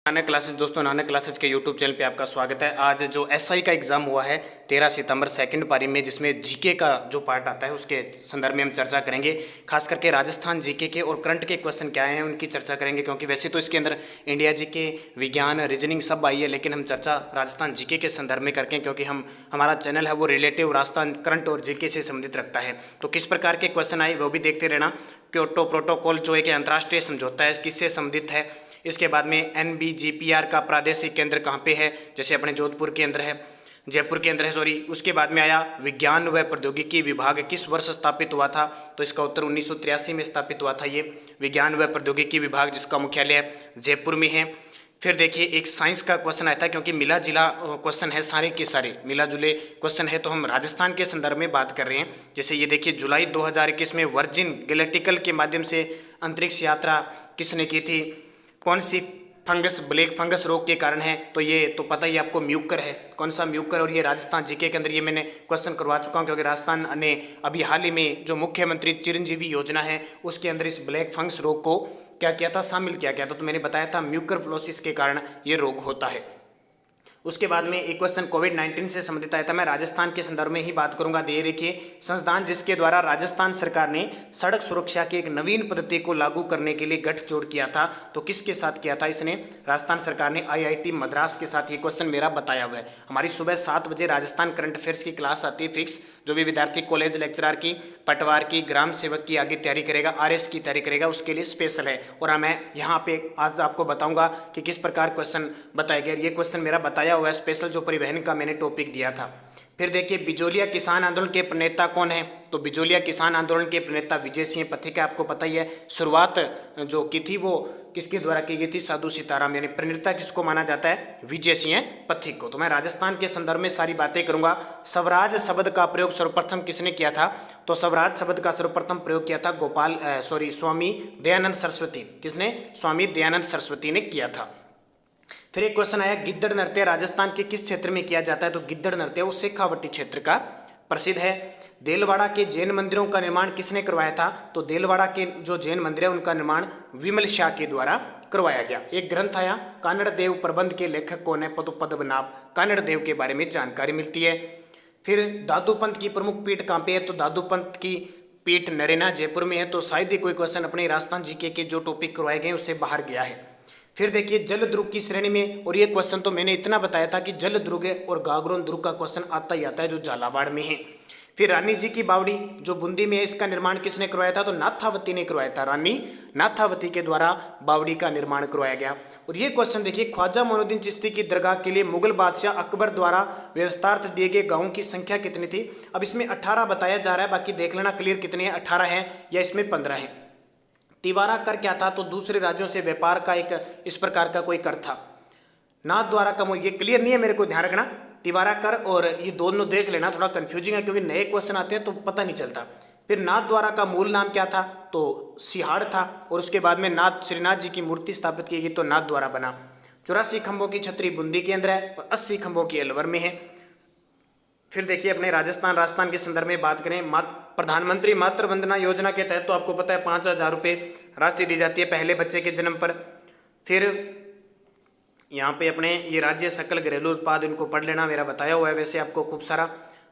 Nanak classes दोस्तों, Nanak classes के YouTube channel पे आपका स्वागत है। आज जो एसआई का एग्ज़ाम हुआ है 13 सितंबर सेकंड पारी में, जिसमें जीके का जो पार्ट आता है उसके संदर्भ में हम चर्चा करेंगे। खास करके राजस्थान जीके के और करंट के क्वेश्चन क्या हैं उनकी चर्चा करेंगे, क्योंकि वैसे तो इसके अंदर इंडिया जीके, विज्ञान, रीजनिंग सब आई है, लेकिन हम चर्चा राजस्थान जीके के संदर्भ में करके, क्योंकि हमारा चैनल है वो रिलेटिव राजस्थान करंट और जीके से संबंधित रखता है। तो किस प्रकार के क्वेश्चन आए वो भी देखते रहना। क्योटो प्रोटोकॉल जो एक अंतर्राष्ट्रीय समझौता है किससे संबंधित है। इसके बाद में NBGPR का प्रादेशिक केंद्र कहाँ पे है, जैसे अपने जोधपुर के अंदर है, जयपुर के अंदर है सॉरी। उसके बाद में आया विज्ञान व प्रौद्योगिकी विभाग किस वर्ष स्थापित हुआ था, तो इसका उत्तर 1983 में स्थापित हुआ था ये विज्ञान व प्रौद्योगिकी विभाग, जिसका मुख्यालय जयपुर में है। फिर देखिए एक साइंस का क्वेश्चन आया था, क्योंकि मिला जिला क्वेश्चन है, सारे के सारे मिला जुले क्वेश्चन है, तो हम राजस्थान के संदर्भ में बात कर रहे हैं। जैसे ये देखिए जुलाई 2021 में वर्जिन गैलेक्टिकल के माध्यम से अंतरिक्ष यात्रा किसने की थी, कौन सी फंगस, ब्लैक फंगस रोग के कारण है, तो ये तो पता ही आपको म्यूकर है, कौन सा म्यूकर। और ये राजस्थान जीके के अंदर ये मैंने क्वेश्चन करवा चुका हूँ, क्योंकि राजस्थान ने अभी हाल ही में जो मुख्यमंत्री चिरंजीवी योजना है उसके अंदर इस ब्लैक फंगस रोग को क्या किया था, शामिल किया गया था। तो मैंने बताया था म्यूकर फ्लोसिस के कारण ये रोग होता है। उसके बाद में एक क्वेश्चन कोविड-19 से संबंधित आया था, मैं राजस्थान के संदर्भ में ही बात करूंगा। ये देखिए संस्थान जिसके द्वारा राजस्थान सरकार ने सड़क सुरक्षा की एक नवीन पद्धति को लागू करने के लिए गठजोड़ किया था, तो किसके साथ किया था इसने, राजस्थान सरकार ने IIT मद्रास के साथ। ये क्वेश्चन मेरा बताया हुआ है। हमारी सुबह 7 बजे राजस्थान करंट अफेयर्स की क्लास आती है फिक्स। जो भी विद्यार्थी कॉलेज लेक्चरर की, पटवार की, ग्राम सेवक की आगे तैयारी करेगा, RS की तैयारी करेगा, उसके लिए स्पेशल है। और मैं यहाँ पे आज आपको बताऊंगा कि किस प्रकार क्वेश्चन बताया गया। ये क्वेश्चन मेरा बताया हुआ है स्पेशल, जो परिवहन का मैंने टॉपिक दिया था। फिर देखिए बिजोलिया किसान आंदोलन के प्रणेता कौन है, तो बिजोलिया किसान आंदोलन के प्रणेता विजय सिंह पथिक है, आपको पता ही है। शुरुआत जो की थी वो किसके द्वारा की गई थी, साधु सीताराम, यानी प्रणेता किसको माना जाता है, विजय सिंह पथिक को। तो मैं राजस्थान के संदर्भ में सारी बातें करूंगा। स्वराज शब्द का प्रयोग सर्वप्रथम किसने किया था, तो स्वराज शब्द का सर्वप्रथम प्रयोग किया था स्वामी दयानंद सरस्वती। किसने, स्वामी दयानंद सरस्वती ने किया था। फिर एक क्वेश्चन आया गिद्दड़ नृत्य राजस्थान के किस क्षेत्र में किया जाता है, तो गिद्दड़ नृत्य वो शेखावटी क्षेत्र का प्रसिद्ध है। देलवाड़ा के जैन मंदिरों का निर्माण किसने करवाया था, तो देलवाड़ा के जो जैन मंदिर है उनका निर्माण विमल शाह के द्वारा करवाया गया। एक ग्रंथ आया कानड़ देव प्रबंध के लेखक कौन है, तो पद्मनाभ कानड़ देव के बारे में जानकारी मिलती है। फिर दादू पंथ की प्रमुख पीठ कहाँ पे है, तो दादू पंथ की पीठ नरेना जयपुर में है। तो शायद ही कोई क्वेश्चन अपने राजस्थान जीके के जो टॉपिक करवाए गए उससे बाहर गया है। फिर देखिए जल दुर्ग की श्रेणी में, और ये क्वेश्चन तो मैंने इतना बताया था कि जल दुर्ग और गागरोन दुर्ग का क्वेश्चन आता ही आता है, जो झालावाड़ में है। फिर रानी जी की बावड़ी जो बूंदी में है, इसका निर्माण किसने करवाया था, तो नाथावती ने करवाया था। रानी नाथावती के द्वारा बावड़ी का निर्माण करवाया गया। और ये क्वेश्चन देखिए ख्वाजा मोइनुद्दीन चिश्ती की दरगाह के लिए मुगल बादशाह अकबर द्वारा व्यवस्थार्थ दिए गए गांवों की संख्या कितनी थी। अब इसमें 18 बताया जा रहा है, बाकी देख लेना क्लियर कितने हैं, 18 है या इसमें 15 है। तिवारा कर क्या था, तो दूसरे राज्यों से व्यापार का एक इस प्रकार का कोई कर था। नाथ द्वारा कम, ये क्लियर नहीं है, मेरे को ध्यान रखना। तिवारा कर और ये दोनों देख लेना, थोड़ा कंफ्यूजिंग है क्योंकि नए क्वेश्चन आते हैं तो पता नहीं चलता। फिर नाथ द्वारा का मूल नाम क्या था, तो सिहाड़ था। और उसके बाद में नाथ श्रीनाथ जी की मूर्ति स्थापित की गई तो नाथ द्वारा बना। 84 खंभों की छतरी बूंदी के अंदर है और 80 खंभों की अलवर में है। फिर देखिए अपने राजस्थान के संदर्भ में बात करें, प्रधानमंत्री मातृ वंदना योजना के तहत तो आपको पता है 5,000 रुपये राशि दी जाती है पहले बच्चे के जन्म पर। फिर यहाँ पे अपने ये राज्य सकल घरेलू उत्पाद, इनको पढ़ लेना, मेरा बताया हुआ है वैसे आपको खूब सारा।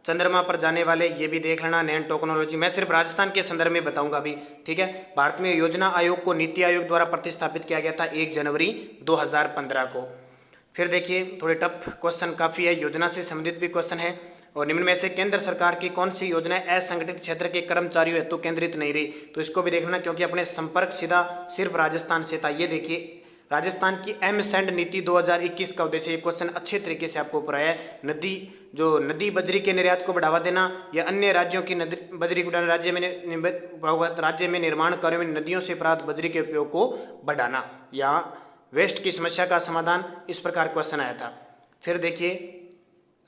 चंद्रमा पर जाने वाले ये भी देख लेना, नैनो टेक्नोलॉजी, मैं सिर्फ राजस्थान के संदर्भ में बताऊंगा अभी, ठीक है। भारत में योजना आयोग को नीति आयोग द्वारा प्रतिस्थापित किया गया था 1 जनवरी 2015 को। फिर देखिए थोड़े टफ क्वेश्चन काफ़ी है, योजना से संबंधित भी क्वेश्चन है। और निम्न में से केंद्र सरकार की कौन सी योजना असंगठित क्षेत्र के कर्मचारियों हेतु केंद्रित नहीं रही, तो इसको भी देखना क्योंकि अपने संपर्क सीधा सिर्फ राजस्थान से था। ये देखिए राजस्थान की एमसैंड नीति 2021 का उद्देश्य, ये क्वेश्चन अच्छे तरीके से आपको पढ़ाया है। नदी बजरी के निर्यात को बढ़ावा देना या अन्य राज्यों की नदी बजरी राज्य में निर्माण कार्यों में नदियों से प्राप्त बजरी के उपयोग को बढ़ाना या वेस्ट की समस्या का समाधान, इस प्रकार क्वेश्चन आया था। फिर देखिए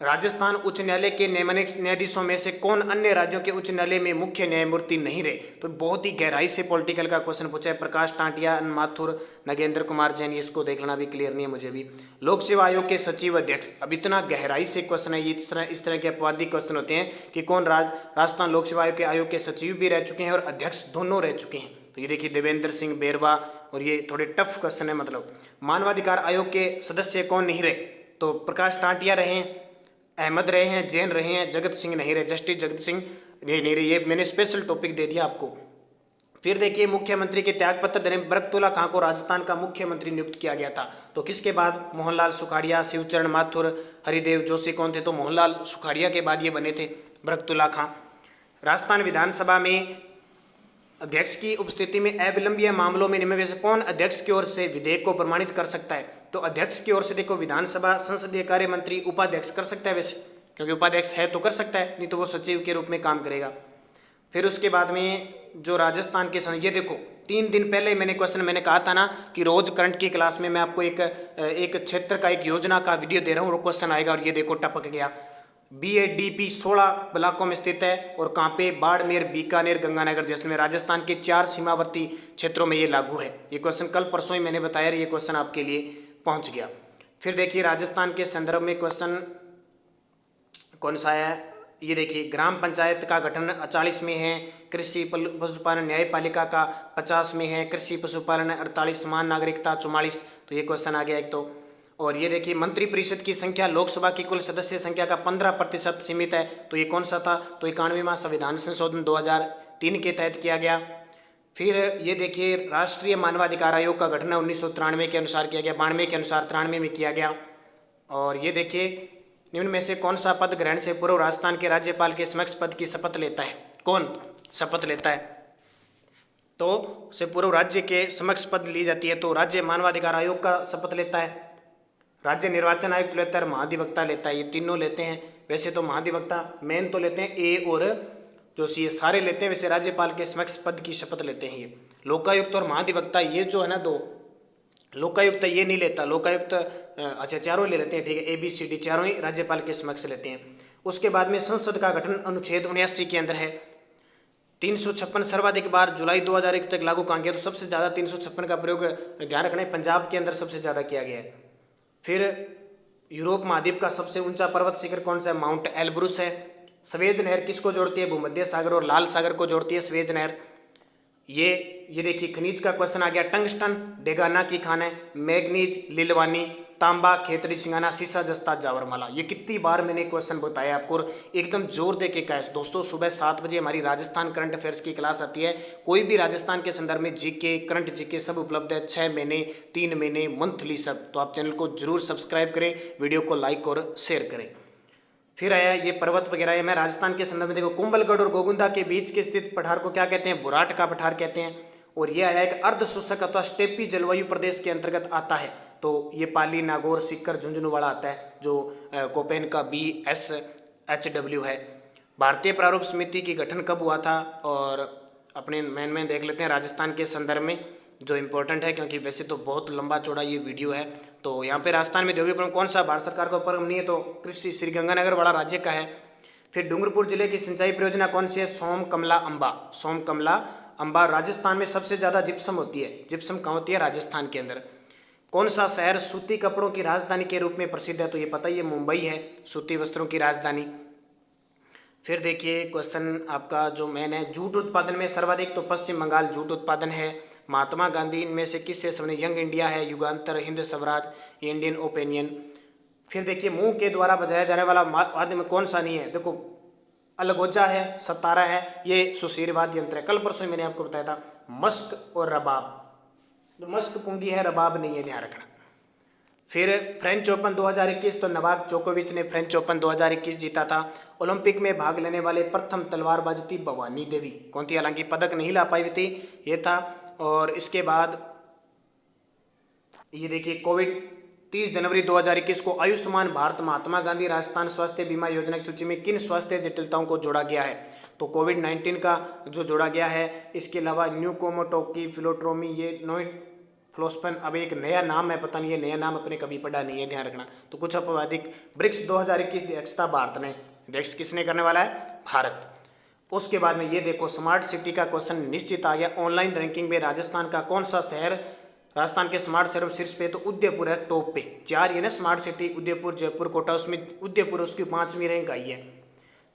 राजस्थान उच्च न्यायालय के नियमित न्यायाधीशों में से कौन अन्य राज्यों के उच्च न्यायालय में मुख्य न्यायमूर्ति नहीं रहे, तो बहुत ही गहराई से पॉलिटिकल का क्वेश्चन पूछा है। प्रकाश टांटिया, माथुर, नगेंद्र कुमार जैन, इसको देखना भी क्लियर नहीं है मुझे भी। लोक सेवा आयोग के सचिव अध्यक्ष, अब इतना गहराई से क्वेश्चन है, इस तरह के अपवादी क्वेश्चन होते हैं कि कौन राजस्थान लोक सेवा आयोग के सचिव भी रह चुके हैं और अध्यक्ष दोनों रह चुके हैं, तो ये देखिए देवेंद्र सिंह बेरवा, और ये थोड़े टफ क्वेश्चन है। मतलब मानवाधिकार आयोग के सदस्य कौन नहीं रहे? तो प्रकाश टांटिया रहे हैं, अहमद रहे हैं, जैन रहे हैं, जगत सिंह नहीं रहे, जस्टिस जगत सिंह नहीं रहे। ये मैंने स्पेशल टॉपिक दे दिया आपको। फिर देखिए मुख्यमंत्री के त्यागपत्र देने बरकतुल्ला खां को राजस्थान का मुख्यमंत्री नियुक्त किया गया था। तो किसके बाद? मोहनलाल सुखाड़िया, शिवचरण माथुर, हरिदेव जोशी कौन थे? तो मोहनलाल सुखाड़िया के बाद ये बने थे बरकतुल्ला खां। राजस्थान विधानसभा में अध्यक्ष की उपस्थिति में अविलंबीय मामलों में निम्न में से कौन अध्यक्ष की ओर से विधेयक को प्रमाणित कर सकता है? तो अध्यक्ष की ओर से देखो विधानसभा संसदीय कार्य मंत्री उपाध्यक्ष कर सकता है वैसे, क्योंकि उपाध्यक्ष है तो कर सकता है, नहीं तो वो सचिव के रूप में काम करेगा। फिर उसके बाद में जो राजस्थान के ये देखो 3 दिन पहले मैंने कहा था ना कि रोज करंट की क्लास में मैं आपको एक क्षेत्र का, एक योजना का वीडियो दे रहा हूँ और क्वेश्चन आएगा, और ये देखो टपक गया। BADP 16 ब्लॉकों में स्थित है, और कहाँ पे? बाड़मेर, बीकानेर, गंगानगर, जैसलमेर, राजस्थान के 4 सीमावर्ती क्षेत्रों में ये लागू है। ये क्वेश्चन कल परसों ही मैंने बताया, ये क्वेश्चन आपके लिए पहुँच गया। फिर देखिए राजस्थान के संदर्भ में क्वेश्चन कौन सा है? ये देखिए ग्राम पंचायत का गठन 48 में है, कृषि पशुपालन न्यायपालिका का 50 में है, कृषि पशुपालन 48, समान नागरिकता 44। तो ये क्वेश्चन आ गया एक तो। और ये देखिए मंत्रिपरिषद की संख्या लोकसभा की कुल सदस्य संख्या का 15% सीमित है। तो ये कौन सा था? तो 91वां संविधान संशोधन 2003 के तहत किया गया। फिर ये देखिए राष्ट्रीय मानवाधिकार आयोग का गठन 1993 के अनुसार किया गया, 92 के अनुसार 93 में किया गया। और ये देखिए निम्न में से कौन सा पद ग्रहण से पूर्व राजस्थान के राज्यपाल के समक्ष पद की शपथ लेता है? कौन शपथ लेता है? तो से पूर्व राज्य के समक्ष पद ली जाती है, तो राज्य मानवाधिकार आयोग का शपथ लेता है, राज्य निर्वाचन आयुक्त लेता है, महाधिवक्ता लेता है। ये तीनों लेते हैं। वैसे तो महाधिवक्ता मेन तो लेते हैं ए और जो सी सारे लेते हैं, वैसे राज्यपाल के समक्ष पद की शपथ लेते हैं ये। लोकायुक्त और महाधिवक्ता ये जो है ना दो, लोकायुक्त ये नहीं लेता, लोकायुक्त अच्छा चारों ले लेते हैं, ठीक है, ABCD चारों ही राज्यपाल के समक्ष लेते हैं। उसके बाद में संसद का गठन अनुच्छेद 79 के अंदर है। 356 सर्वाधिक बार जुलाई 2001 तक लागू कहा गया, तो सबसे ज़्यादा 356 का प्रयोग ध्यान रखना है पंजाब के अंदर सबसे ज़्यादा किया गया है। फिर यूरोप महाद्वीप का सबसे ऊंचा पर्वत शिखर कौन सा है? माउंट एल्ब्रुस है। स्वेज नहर किसको जोड़ती है? भूमध्य सागर और लाल सागर को जोड़ती है स्वेज नहर। ये देखिए खनिज का क्वेश्चन आ गया। टंगस्टन डेगाना की खान है, मैग्नीज लिलवानी, तांबा खेतड़ी सिंगाना, सीसा जस्ता जावरमाला। ये कितनी बार मैंने क्वेश्चन बताया आपको, और एकदम जोर दे के कहा है। दोस्तों सुबह 7 बजे हमारी राजस्थान करंट अफेयर्स की क्लास आती है। कोई भी राजस्थान के संदर्भ में जीके, करंट जीके सब उपलब्ध है, 6 महीने, 3 महीने, मंथली सब। तो आप चैनल को जरूर सब्सक्राइब करें, वीडियो को लाइक और शेयर करें। फिर आया ये पर्वत वगैरह है। मैं राजस्थान के संदर्भ में देखो कुंभलगढ़ और गोगुंदा के बीच के स्थित पठार को क्या कहते हैं? बुराट का पठार कहते हैं। और ये आया एक अर्ध शुष्क अथवा स्टेपी जलवायु प्रदेश के अंतर्गत आता है। तो ये पाली, नागौर, सीकर, झुंझुनूवाड़ा आता है, जो कोपेन का BSHW है। भारतीय प्रारूप समिति की गठन कब हुआ था? और अपने मेन में देख लेते हैं राजस्थान के संदर्भ में, जो इम्पोर्टेंट है, क्योंकि वैसे तो बहुत लंबा चौड़ा ये वीडियो है। तो यहाँ पे राजस्थान में औद्योगिक पर्व कौन सा भारत सरकार का उपक्रम नहीं है? तो कृषि श्रीगंगानगर वाला राज्य का है। फिर डूंगरपुर जिले की सिंचाई परियोजना कौन सी है? सोम कमला अम्बा। सोम कमला अम्बा। राजस्थान में सबसे ज़्यादा जिप्सम होती है। जिप्सम कहाँ होती है? राजस्थान के अंदर। कौन सा शहर सूती कपड़ों की राजधानी के रूप में प्रसिद्ध है? तो ये पता ही है, मुंबई है सूती वस्त्रों की राजधानी। फिर देखिए क्वेश्चन आपका जो मेन है, जूट उत्पादन में सर्वाधिक, तो पश्चिम बंगाल जूट उत्पादन है। महात्मा गांधी इनमें से किससे संबंधित? यंग इंडिया है, युगांतर, हिंद स्वराज, इंडियन ओपिनियन। फिर देखिए मुंह के द्वारा बजाया जाने वाला वाद्य में कौन सा नहीं है? देखो अलगोजा है, सतारा है, ये सुशीर वाद्य यंत्र है। कल परसों मैंने आपको बताया था मस्क और रबाब। मस्क पुंगी है, रबाब नहीं है, ध्यान रखना। फिर फ्रेंच ओपन 2021, तो नोवाक जोकोविच ने फ्रेंच ओपन 2021 जीता था। ओलंपिक में भाग लेने वाले प्रथम तलवारबाज थी भवानी देवी। कौन थी? हालांकि पदक नहीं ला पाई थी, ये था। और इसके बाद ये देखिए कोविड 30 जनवरी 2021 को आयुष्मान भारत महात्मा गांधी राजस्थान स्वास्थ्य बीमा योजना की सूची में किन स्वास्थ्य जटिलताओं को जोड़ा गया है? तो कोविड-19 का जो जोड़ा गया है। इसके अलावा न्यूकोमोटोकी फिलोट्रोमी, ये नोइफ्लोस्पन, अब एक नया नाम है, पता नहीं ये नया नाम अपने कभी पढ़ा नहीं है, ध्यान रखना। तो कुछ अपवादिक। ब्रिक्स 2021 अध्यक्षता भारत ने, ब्रिक्स किसने करने वाला है? भारत। उसके बाद में ये देखो स्मार्ट सिटी का क्वेश्चन निश्चित आ गया। ऑनलाइन रैंकिंग में राजस्थान का कौन सा शहर राजस्थान के स्मार्ट शहरों शीर्ष पे? तो उदयपुर है टॉप पे। 4 ये ना स्मार्ट सिटी, उदयपुर, जयपुर, कोटा, उसमें उदयपुर उसकी 5वीं रैंक आई है।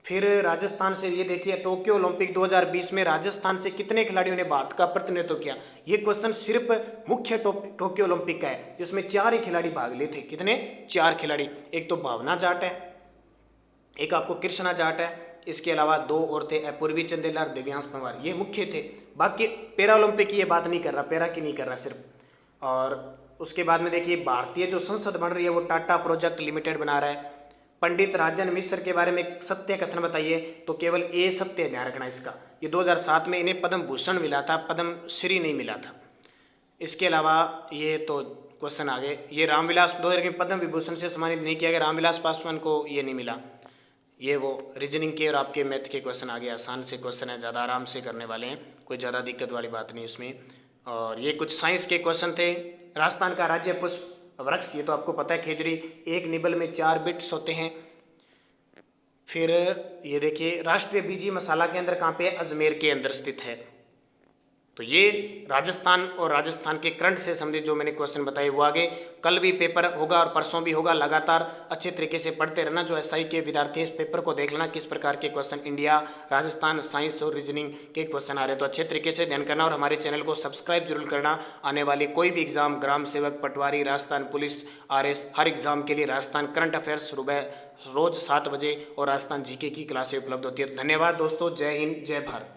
फिर राजस्थान से ये देखिए, टोक्यो ओलंपिक 2020 में राजस्थान से कितने खिलाड़ियों ने भारत का प्रतिनिधित्व किया। ये क्वेश्चन सिर्फ मुख्य टोक्यो ओलंपिक का है, जिसमें 4 ही खिलाड़ी भाग लिए थे। कितने? 4 खिलाड़ी। एक तो भावना जाट है, एक आपको कृष्णा जाट है, इसके अलावा 2 और थे, अपूर्वी चंदेला और दिव्यांश पंवार, ये मुख्य थे। बाकी पैरा ओलंपिक की ये बात नहीं कर रहा, पैरा की नहीं कर रहा सिर्फ। और उसके बाद में देखिए, भारतीय जो संसद बन रही है वो टाटा प्रोजेक्ट लिमिटेड बना रहा है। पंडित राजन मिश्र के बारे में एक सत्य कथन बताइए, तो केवल ये सत्य ध्यान रखना इसका। ये 2007 में इन्हें पद्म भूषण मिला था, पद्म श्री नहीं मिला था। इसके अलावा ये तो क्वेश्चन आ गए। ये रामविलास 2000 में पद्म विभूषण से सम्मानित नहीं किया गया, रामविलास पासवान को ये नहीं मिला। ये वो रीजनिंग के और आपके मैथ के क्वेश्चन आ गए। आसान से क्वेश्चन है, ज़्यादा आराम से करने वाले हैं, कोई ज़्यादा दिक्कत वाली बात नहीं इसमें। और ये कुछ साइंस के क्वेश्चन थे। राजस्थान का राज्य पुष्प वृक्ष, ये तो आपको पता है, खेजड़ी। एक निबल में 4 बिट्स होते हैं। फिर ये देखिए, राष्ट्रीय बीजी मसाला केंद्र कहाँ पे है? अजमेर के अंदर स्थित है। तो ये राजस्थान और राजस्थान के करंट से संबंधित जो मैंने क्वेश्चन बताए वो आगे कल भी पेपर होगा और परसों भी होगा। लगातार अच्छे तरीके से पढ़ते रहना। जो एसआई के विद्यार्थी इस पेपर को देख लेना, किस प्रकार के क्वेश्चन इंडिया, राजस्थान, साइंस और रीजनिंग के क्वेश्चन आ रहे हैं, तो अच्छे तरीके से ध्यान करना और हमारे चैनल को सब्सक्राइब जरूर करना। आने वाले कोई भी एग्जाम, ग्राम सेवक, पटवारी, राजस्थान पुलिस, आरएस, हर एग्जाम के लिए राजस्थान करंट अफेयर्स रोज 7 बजे और राजस्थान जीके की क्लासें उपलब्ध होती है। धन्यवाद दोस्तों, जय हिंद, जय भारत।